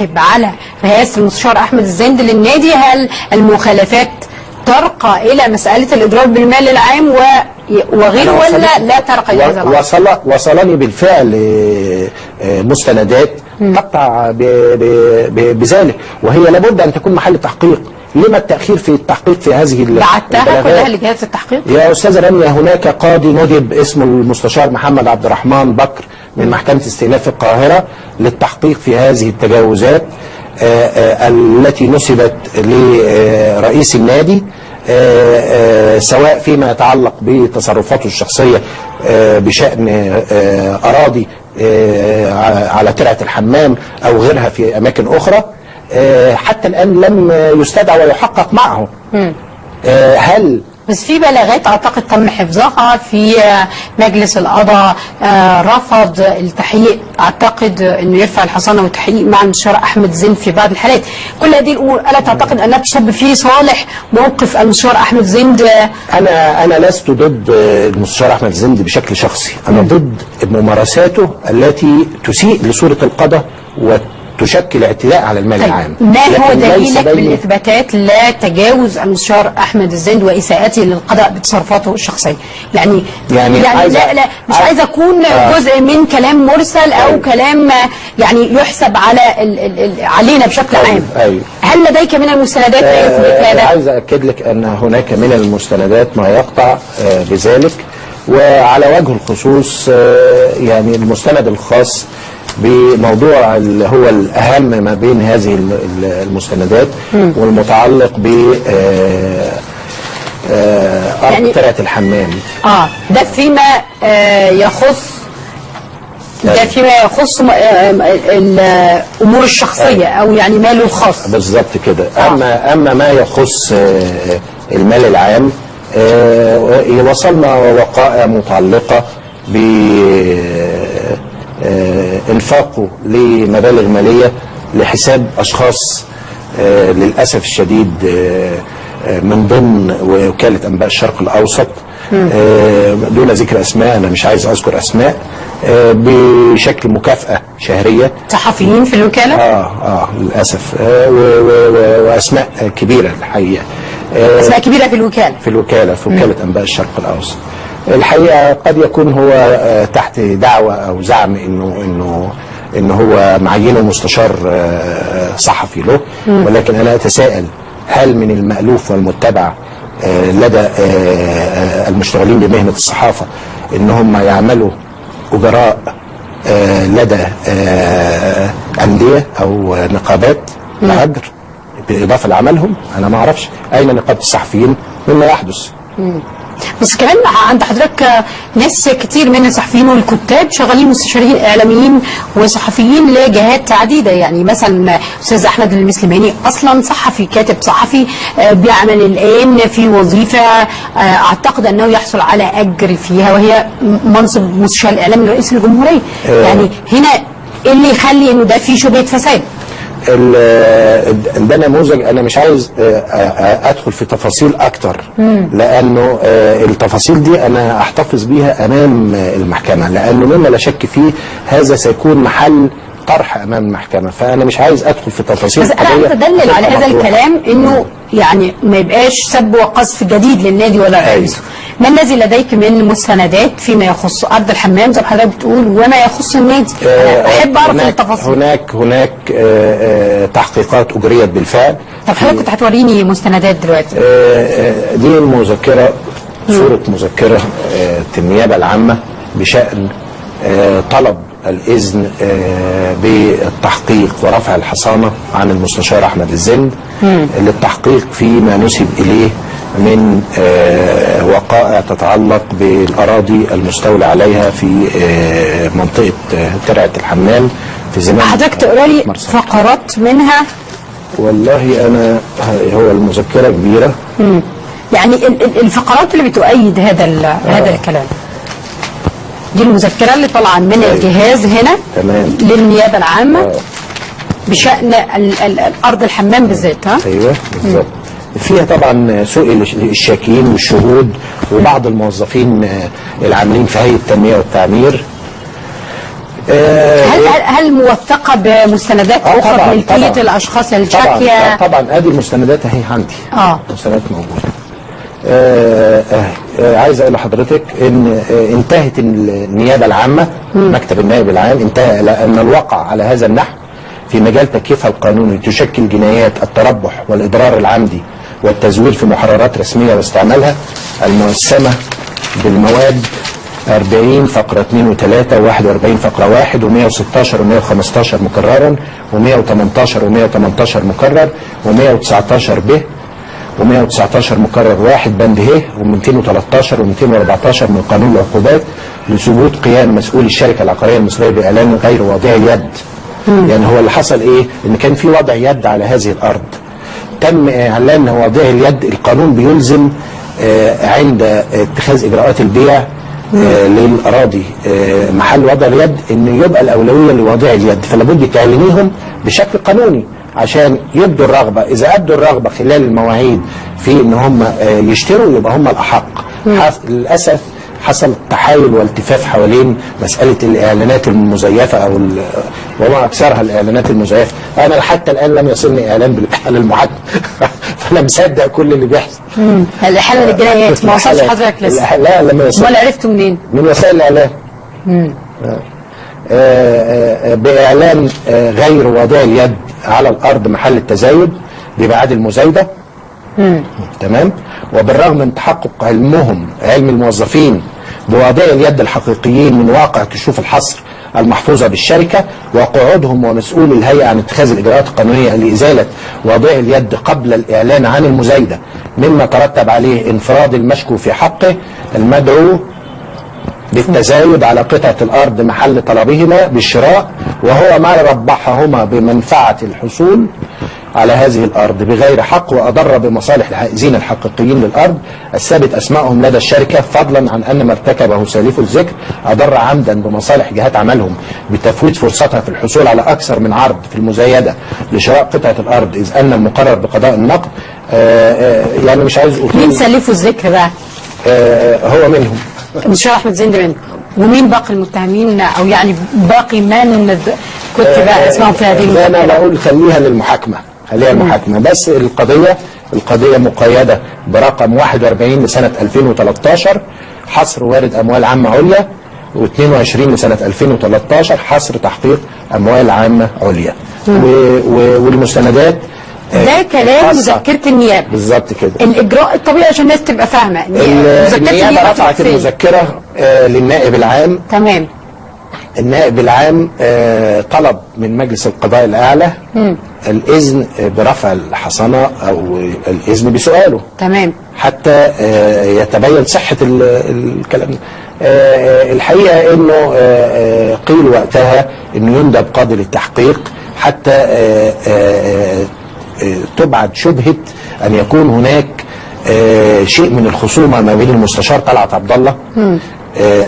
تنسحب على رئاسة المستشار أحمد الزند للنادي؟ هل المخالفات ترقى إلى مسألة الإضرار بالمال العام وغيره ولا لا ترقى إلى هذا الأمر؟ وصلني بالفعل مستندات تقطع بذلك، وهي لابد أن تكون محل تحقيق. لما التأخير في التحقيق في هذه بعتها كلها لجهاز التحقيق؟ يا أستاذة رانيا، هناك قاضي ندب اسمه المستشار محمد عبد الرحمن بكر من محكمة استئناف القاهرة للتحقيق في هذه التجاوزات التي نسبت لرئيس النادي، سواء فيما يتعلق بتصرفاته الشخصية بشأن أراضي على ترعة الحمام أو غيرها في أماكن أخرى. حتى الآن لم يستدعى ويحقق معه. هل بس في بلاغات اعتقد تم حفظها في مجلس القضاء، رفض التحقيق، اعتقد انه يرفع الحصانه والتحقيق مع المستشار احمد زند في بعض الحالات. كل هذه الامور الا تعتقد انها تشب في صالح موقف المستشار احمد زند؟ انا لست ضد المستشار احمد زند بشكل شخصي، انا ضد ممارساته التي تسيء لصوره القضاء تشكل اعتداء على المال العام. ما هو دليلك بالاثباتات لا تجاوز المستشار احمد الزند واساءته للقضاء بتصرفاته الشخصيه؟ يعني لا مش عايزه اكون جزء من كلام مرسل او كلام يعني يحسب علينا بشكل عام. هل لديك من المستندات ما يثبت هذا؟ عايز اكد لك ان هناك من المستندات ما يقطع بذلك، وعلى وجه الخصوص يعني المستند الخاص بموضوع اللي هو الأهم ما بين هذه المستندات والمتعلق ب أرض ترعة الحمام. ده فيما يخص الأمور الشخصية أو يعني ماله الخاص. بالظبط كده. أما ما يخص المال العام، وصلنا وقائع متعلقة ب انفاقه لمبالغ مالية لحساب أشخاص للأسف الشديد من ضمن وكالة أنباء الشرق الأوسط، دون ذكر أسماء، أنا مش عايز أذكر أسماء، بشكل مكافأة شهرية. صحفيين في الوكالة؟ للأسف، وأسماء كبيرة الحقيقة. أسماء كبيرة في الوكالة في وكالة أنباء الشرق الأوسط. الحقيقة قد يكون هو تحت دعوة أو زعم إنه هو معينه مستشار صحفي له، ولكن أنا أتساءل هل من المألوف والمتبع لدى المشتغلين بمهنة الصحافة إن هم يعملوا أجراء لدى أندية أو نقابات لأجر بالإضافة لعملهم؟ أنا ما أعرفش أين نقابة الصحفيين مما يحدث. بس كمان عند حضرتك ناس كتير من الصحفيين والكتاب شغالين مستشارين اعلاميين وصحفيين لجهات عديده، يعني مثلا استاذ احمد المسلماني اصلا صحفي، كاتب صحفي بيعمل الان في وظيفه اعتقد انه يحصل على اجر فيها وهي منصب مستشار الاعلام لرئيس الجمهوريه. يعني هنا ايه اللي يخلي انه ده فيه شبهه فساد؟ ده نموذج انا مش عايز ادخل في تفاصيل اكتر، لانه التفاصيل دي انا احتفظ بيها امام المحكمه، لانه مما لا شك فيه هذا سيكون محل طرح امام المحكمه، فانا مش عايز ادخل في تفاصيل. بس انا اتدلل على هذا الكلام انه يعني ما يبقاش سب وقذف جديد للنادي ولا رئيسه. ما الذي لديك من مستندات فيما يخص ارض الحمام زي ما حضرتك بتقول وما يخص النادي؟ انا احب اعرف التفاصيل. هناك تحقيقات اجريت بالفعل. طب حضرتك كنت هتوريني مستندات دلوقتي. دي مذكره، صوره مذكره النيابه العامه بشان طلب الإذن بالتحقيق ورفع الحصانة عن المستشار أحمد الزند للتحقيق فيما نسب إليه من وقائع تتعلق بالأراضي المستولى عليها في منطقة ترعة الحمام في زمان. حضرتك تقرأ لي فقرات منها؟ والله أنا هو المذكرة كبيرة. يعني الفقرات اللي بتؤيد هذا الكلام دي المذكرة اللي طالعة من الجهاز هنا تمام للنيابة العامة بشأن أرض الحمام بالذات. ايوه بالظبط. فيها طبعا سئل الشاكين والشهود وبعض الموظفين العاملين في هيئة التنمية والتعمير. هل موثقه بمستندات اخرى ملكيه الاشخاص الشاكيه؟ طبعا ادي المستندات اهي عندي. مستندات موجوده. عايز اقول لحضرتك ان انتهت النيابه العامه، مكتب النائب العام انتهى الى ان الواقع على هذا النحو في مجال تكييفها القانوني تشكل جنايات التربح والاضرار العمدي والتزوير في محررات رسميه واستعمالها الموسمه بالمواد 40 فقرة 2 و3 و41 فقرة 1 و116 و115 مكررا و118 و118 مكرر و119 ب و119 مكرر 1 بند ه و213 و214 من قانون العقوبات لثبوت قيام مسؤول الشركة العقارية المصرية بإعلان غير واضع اليد. يعني هو اللي حصل ايه؟ ان كان في وضع يد على هذه الارض، تم اعلان واضع اليد. القانون بيلزم عند اتخاذ اجراءات البيع للاراضي محل وضع اليد ان يبقى الاولويه لواضع اليد، فلا بد تعلنيهم بشكل قانوني عشان يبدوا الرغبه. اذا ابدوا الرغبه خلال المواعيد في ان هم يشتروا يبقى هم الاحق. للاسف حصل تحايل والتفاف حوالين مساله الاعلانات المزيفه او وما اكثرها الاعلانات المزيفه. انا حتى الان لم يصلني اعلان بالاحاله المحدده فانا مصدق كل اللي بيحصل. الاحاله للجنايات ما وصلش حضرتك لسه؟ لا لم يصل. امال عرفته منين؟ من وسائل الاعلام. باعلان غير واضع اليد على الارض محل التزايد بميعاد المزايده. تمام. وبالرغم من تحقق علم الموظفين بواضع اليد الحقيقيين من واقع كشوف الحصر المحفوظة بالشركة وقعودهم ومسؤول الهيئة عن اتخاذ الإجراءات القانونية لإزالة واضع اليد قبل الإعلان عن المزايدة، مما ترتب عليه انفراد المشكو في حقه المدعو بالتزايد على قطعة الأرض محل طلبهما بالشراء، وهو ما ربحهما بمنفعة الحصول على هذه الأرض بغير حق وأضر بمصالح الحائزين الحقيقيين للأرض الثابت أسمائهم لدى الشركة، فضلا عن أن ما ارتكبه سالف الذكر أضر عمدا بمصالح جهات عملهم بتفويت فرصتها في الحصول على أكثر من عرض في المزايدة لشراء قطعة الأرض، إذ أن المقرر بقضاء النقد يعني مش عايز أقول مين سالفوا الذكر بقى؟ هو منهم المستشار أحمد زند منهم. ومين باقي المتهمين او يعني باقي من كنت بقى اسمهم في هذه المحاكمة؟ انا بقول خليها للمحاكمه، بس القضيه مقيده برقم 41 لسنه 2013 حصر وارد اموال عامه عليا، و22 لسنه 2013 حصر تحقيق اموال عامه عليا. والمستندات ده كلام مذكره النيابه بالظبط كده. الاجراء الطبيعي عشان الناس تبقى فاهمه، النيابه رفعت المذكره للنائب العام. تمام. النائب العام طلب من مجلس القضاء الأعلى الإذن برفع الحصانة أو الإذن بسؤاله. تمام. حتى يتبين صحة الكلام. الحقيقة أنه قيل وقتها أنه يندب قاضي للتحقيق حتى تبعد شبهة أن يكون هناك شيء من الخصومة ما بين المستشار طلعت عبد الله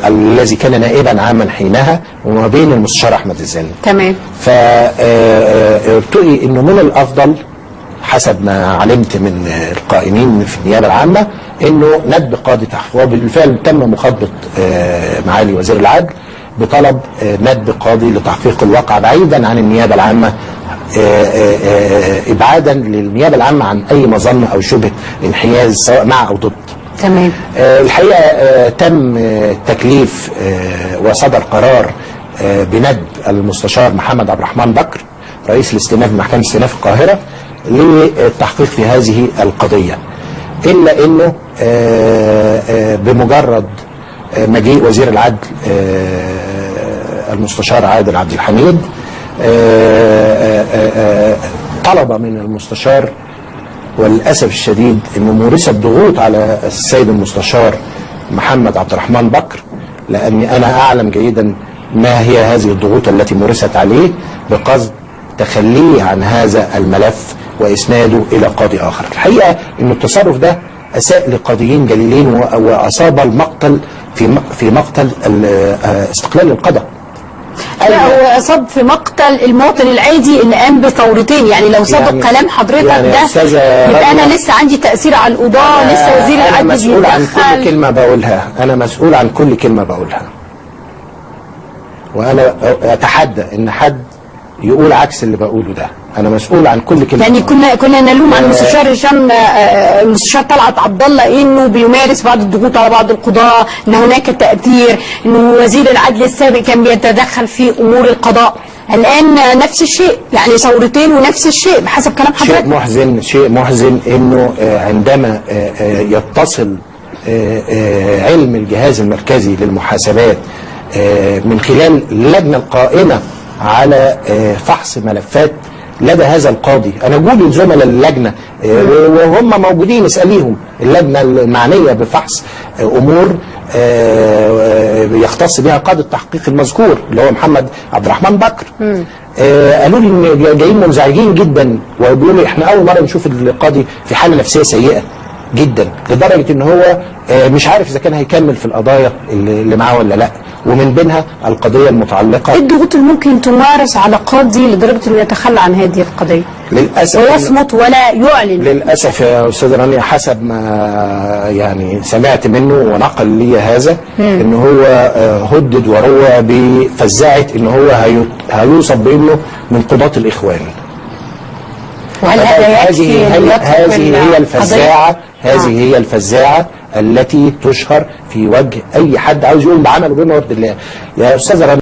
الذي كان نائبا عاما حينها وما بين المستشار احمد الزند. تمام. فارتقي انه من الافضل حسب ما علمت من القائمين في النيابه العامه انه ندب قاضي تحقيق، وبالفعل تم مخاطبه معالي وزير العدل بطلب ندب قاضي لتحقيق الواقع بعيدا عن النيابه العامه، ابعادا للنيابه العامه عن اي مظنه او شبهه انحياز سواء مع او ضد. تمام. الحقيقه تم تكليف وصدر قرار بندب المستشار محمد عبد الرحمن بكر رئيس الاستئناف بمحكمه استئناف القاهره للتحقيق في هذه القضيه، الا انه بمجرد مجيء وزير العدل المستشار عادل عبد الحميد طلب من المستشار وللاسف الشديد انه مورست ضغوط على السيد المستشار محمد عبد الرحمن بكر، لاني انا اعلم جيدا ما هي هذه الضغوط التي مورست عليه بقصد تخليه عن هذا الملف واسناده الى قاضي اخر. الحقيقه ان التصرف ده اساء لقاضيين جليلين واصاب المقتل في مقتل استقلال القضاء. لا هو صب في مقتل المواطن العادي اللي قام بثورتين، يعني لو صدق يعني كلام حضرتك يعني ده يبقى انا لسه عندي تاثير على القضاه، لسه وزير العدل مسؤول عن كل كلمه بقولها، انا مسؤول عن كل كلمه بقولها. وانا اتحدى ان حد يقول عكس اللي بقوله ده. انا مسؤول عن كل كلمه. يعني كنا نلوم عن المستشار هشام، المستشار طلعت عبد الله انه بيمارس بعض الضغوط على بعض القضاه، ان هناك تاثير، انه وزير العدل السابق كان بيتدخل في امور القضاء. الان نفس الشيء، يعني ثورتين ونفس الشيء بحسب كلام حضرتك. شيء محزن انه عندما يتصل علم الجهاز المركزي للمحاسبات من خلال اللجنه القائمه على فحص ملفات لدى هذا القاضي. انا اقول للزملاء اللجنه وهم موجودين اساليهم، اللجنه المعنيه بفحص امور يختص بها قاضي التحقيق المذكور اللي هو محمد عبد الرحمن بكر. قالوا لي ان جايين منزعجين جدا، وبيقولوا لي احنا اول مره نشوف القاضي في حاله نفسيه سيئه جدا، لدرجه ان هو مش عارف اذا كان هيكمل في القضايا اللي معاه ولا لا، ومن بينها القضيه المتعلقه. ايه الضغوط اللي ممكن تمارس على قاضي لدرجه انه يتخلى عن هذه القضيه؟ للاسف ويصمت ولا يعلن. للاسف يا استاذ رانيا، حسب ما يعني سمعت منه ونقل لي هذا، ان هو هدد وهو بفزاعه ان هو هيوصف بانه من قضاة الاخوان. وهل هذا يكفي؟ هذه هي الفزاعه التي تشهر في وجه اي حد عاوز يقوم بعمله بما يرضي الله. يا استاذ رانيا،